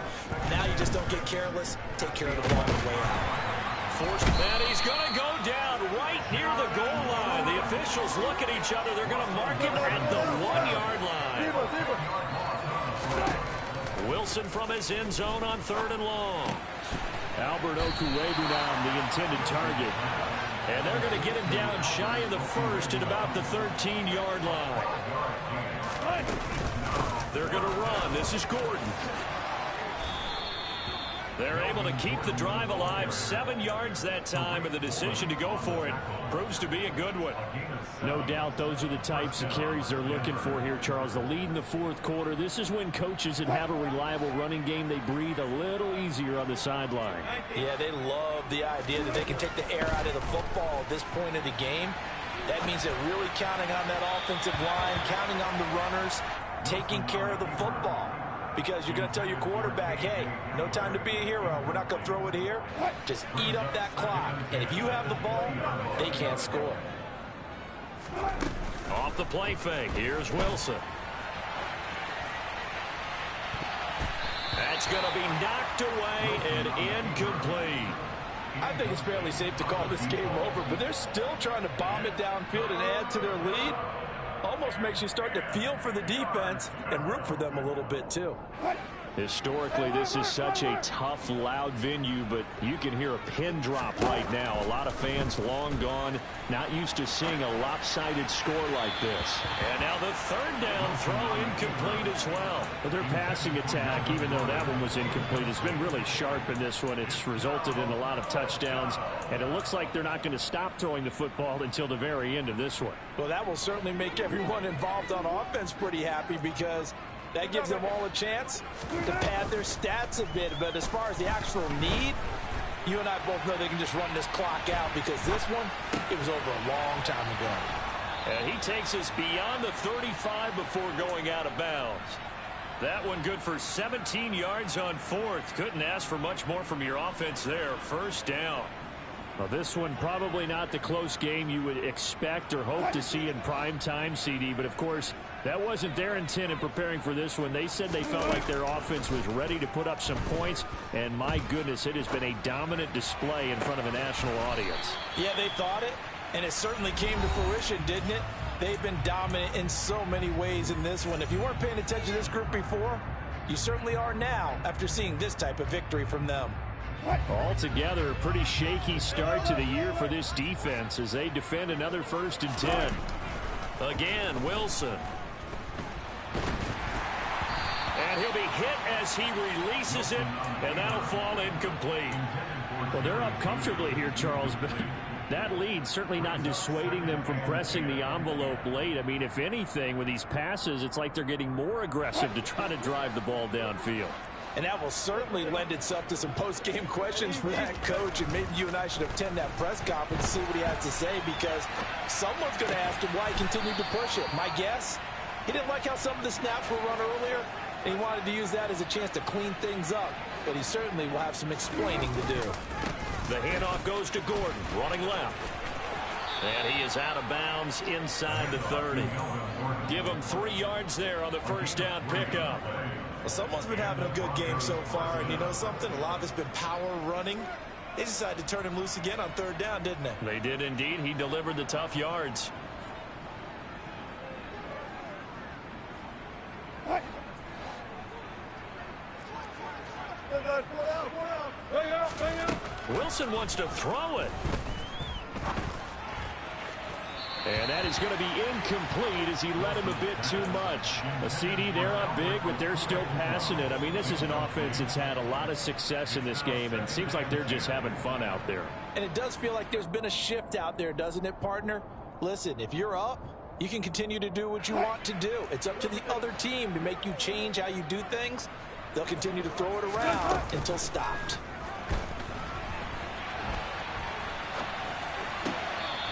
Speaker 2: Now you just don't get careless, take care of the ball on the way out.
Speaker 1: Forced man, he's going to go down right near the goal line. The officials look at each other. They're going to mark him at the 1-yard line. Wilson from his end zone on 3rd and long. Albert Okwuegbunam, the intended target. And they're going to get him down shy of the 1st at about the 13-yard line. They're going to run. This is Gordon. They're able to keep the drive alive. 7 yards that time, and the decision to go for it proves to be a good one. No doubt those are the types of carries they're looking for here, Charles. The lead in the 4th quarter. This is when coaches that have a reliable running game, they breathe a little easier on the sideline.
Speaker 2: Yeah, they love the idea that they can take the air out of the football at this point of the game. That means they're really counting on that offensive line, counting on the runners, taking care of the football. Because you're going to tell your quarterback, hey, no time to be a hero. We're not going to throw it here. Just eat up that clock. And if you have the ball, they can't score.
Speaker 1: Off the play fake. Here's Wilson. That's going to be knocked away and incomplete.
Speaker 2: I think it's fairly safe to call this game over, but they're still trying to bomb it downfield and add to their lead. Almost makes you start to feel for the defense and root for them a little bit too.
Speaker 1: Historically, this is such a tough, loud venue, but you can hear a pin drop right now. A lot of fans long gone, not used to seeing a lopsided score like this. And now the third down throw incomplete as well. But their passing attack, even though that one was incomplete, has been really sharp in this one. It's resulted in a lot of touchdowns, and it looks like they're not going to stop throwing the football until the very end of this one.
Speaker 2: Well, that will certainly make everyone involved on offense pretty happy, because that gives them all a chance to pad their stats a bit. But as far as the actual need, you and I both know they can just run this clock out, because this one, it was over a long time ago.
Speaker 1: And he takes us beyond the 35 before going out of bounds. That one good for 17 yards on fourth. Couldn't ask for much more from your offense there. First down. Well, this one probably not the close game you would expect or hope to see in prime time, CD. But, of course, that wasn't their intent in preparing for this one. They said they felt like their offense was ready to put up some points. And, my goodness, it has been a dominant display in front of a national audience.
Speaker 2: Yeah, they thought it, and it certainly came to fruition, didn't it? They've been dominant in so many ways in this one. If you weren't paying attention to this group before, you certainly are now after seeing this type of victory from them.
Speaker 1: Altogether, a pretty shaky start to the year for this defense as they defend another 1st and 10. Again, Wilson. And he'll be hit as he releases it, and that'll fall incomplete. Well, they're up comfortably here, Charles, but that lead certainly not dissuading them from pressing the envelope late. I mean, if anything, with these passes, it's like they're getting more aggressive to try to drive the ball downfield.
Speaker 2: And that will certainly lend itself to some post-game questions for that coach. And maybe you and I should attend that press conference and see what he has to say, because someone's going to ask him why he continued to push it. My guess, he didn't like how some of the snaps were run earlier, and he wanted to use that as a chance to clean things up. But he certainly will have some explaining to do.
Speaker 1: The handoff goes to Gordon, running left. And he is out of bounds inside the 30. Give him 3 yards there on the first down pickup.
Speaker 2: Well, someone's been having a good game so far, and you know something? A lot of it's been power running. They decided to turn him loose again on 3rd down, didn't they?
Speaker 1: They did indeed. He delivered the tough yards. Wilson wants to throw it. And that is going to be incomplete as he led him a bit too much. A CD, they're up big, but they're still passing it. I mean, this is an offense that's had a lot of success in this game, and it seems like they're just having fun out there.
Speaker 2: And it does feel like there's been a shift out there, doesn't it, partner? Listen, if you're up, you can continue to do what you want to do. It's up to the other team to make you change how you do things. They'll continue to throw it around until stopped.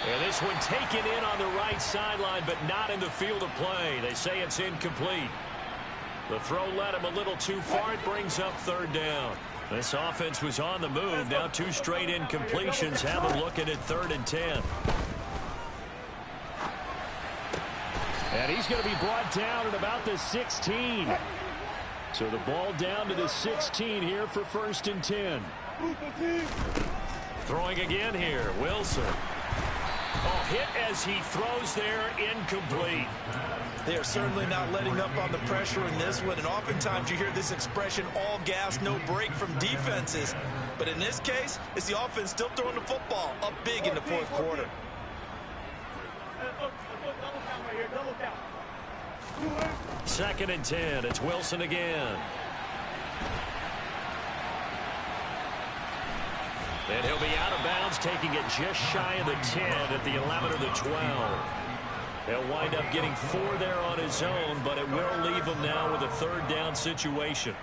Speaker 1: And this one taken in on the right sideline, but not in the field of play. They say it's incomplete. The throw led him a little too far. It brings up 3rd down. This offense was on the move. Now 2 straight incompletions have them looking at 3rd and 10. And he's going to be brought down at about the 16. So the ball down to the 16 here for 1st and 10. Throwing again here, Wilson. Oh, hit as he throws there, incomplete.
Speaker 2: They are certainly not letting up on the pressure in this one, and oftentimes you hear this expression, all gas, no break from defenses. But in this case, it's the offense still throwing the football up big in the 4th quarter.
Speaker 1: 2nd and 10. It's Wilson again. And he'll be out of bounds, taking it just shy of the 10 at the 11 or the 12. He'll wind up getting 4 there on his own, but it will leave him now with a 3rd down situation.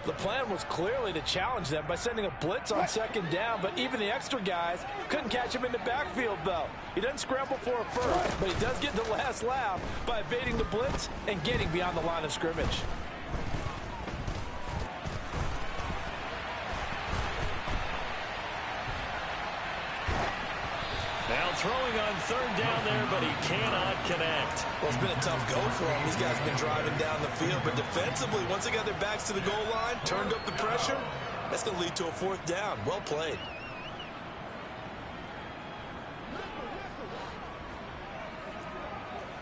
Speaker 2: The plan was clearly to challenge them by sending a blitz on 2nd down, but even the extra guys couldn't catch him in the backfield, though. He doesn't scramble for a first, but he does get the last laugh by evading the blitz and getting beyond the line of scrimmage.
Speaker 1: Now throwing on 3rd down there, but he cannot connect.
Speaker 2: Well, it's been a tough go for him. These guys have been driving down the field, but defensively, once they got their backs to the goal line, turned up the pressure, that's going to lead to a 4th down. Well played.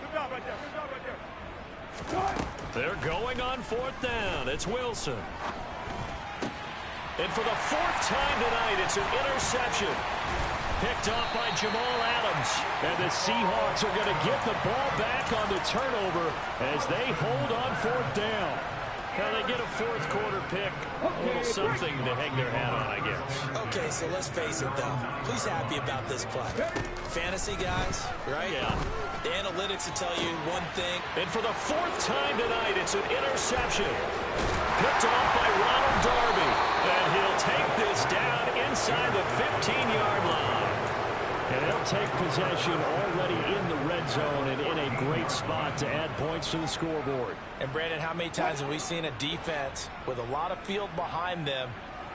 Speaker 2: Good job right there. Good job right there.
Speaker 1: They're going on 4th down. It's Wilson. And for the 4th time tonight, it's an interception. Picked off by Jamal Adams. And the Seahawks are going to get the ball back on the turnover as they hold on 4th down. Now they get a 4th quarter pick. A little something to hang their hat on, I guess.
Speaker 2: Okay, so let's face it, though. Who's happy about this play? Fantasy guys, right?
Speaker 1: Yeah.
Speaker 2: The analytics will tell you one thing.
Speaker 1: And for the 4th time tonight, it's an interception. Picked off by Ronald Darby. And he'll take this down inside the 15-yard line. And they'll take possession already in the red zone and in a great spot to add points to the scoreboard.
Speaker 2: And, Brandon, how many times have we seen a defense with a lot of field behind them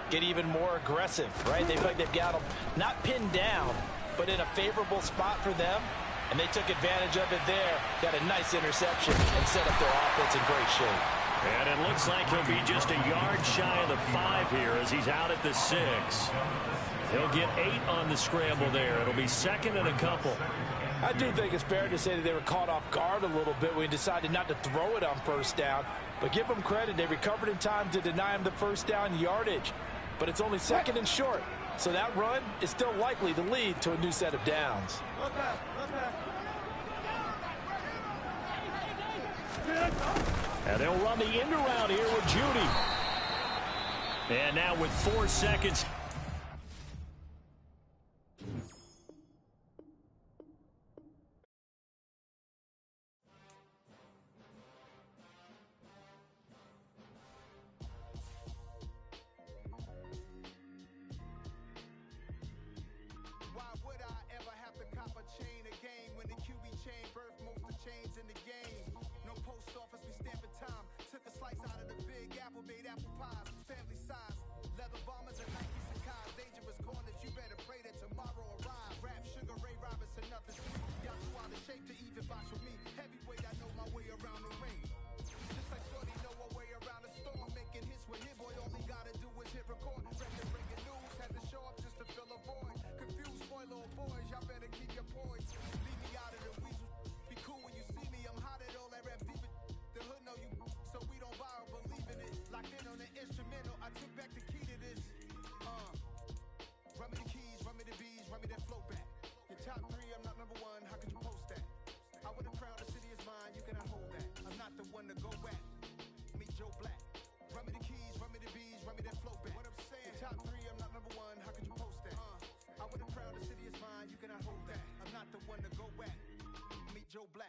Speaker 2: get even more aggressive, right? They feel like they've got them not pinned down, but in a favorable spot for them. And they took advantage of it there. Got a nice interception and set up their offense in great shape.
Speaker 1: And it looks like he'll be just a yard shy of the 5 here as he's out at the 6. He'll get 8 on the scramble there. It'll be 2nd and a couple.
Speaker 2: I do think it's fair to say that they were caught off guard a little bit when he decided not to throw it on 1st down. But give them credit. They recovered in time to deny him the 1st down yardage. But it's only 2nd and short. So that run is still likely to lead to a new set of downs.
Speaker 1: And they'll run the end around here with Judy. And now with 4 seconds.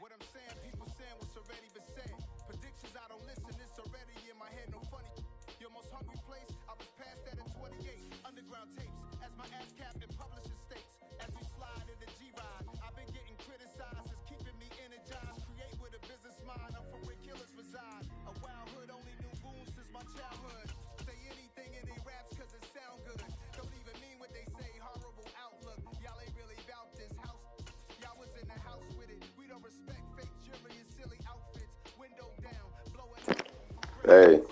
Speaker 6: What I'm saying, people saying what's already been said. Predictions, I don't listen, it's already in my head, no funny. Your most hungry place, I was past that at 28. Underground tapes, as my ass cap in publishing states. As we slide in the G-Ride, I've been getting criticized, it's keeping me energized. Create with a business mind, I'm from where killers reside. A wild hood, only knew goons since my childhood. Say anything in they raps cause it sound good. Don't even mean what they say, horrible outlook. Y'all ain't really about this house. Y'all was in the house with it. We don't respect fake jewelry and silly outfits. Window down, blow it.
Speaker 3: Hey.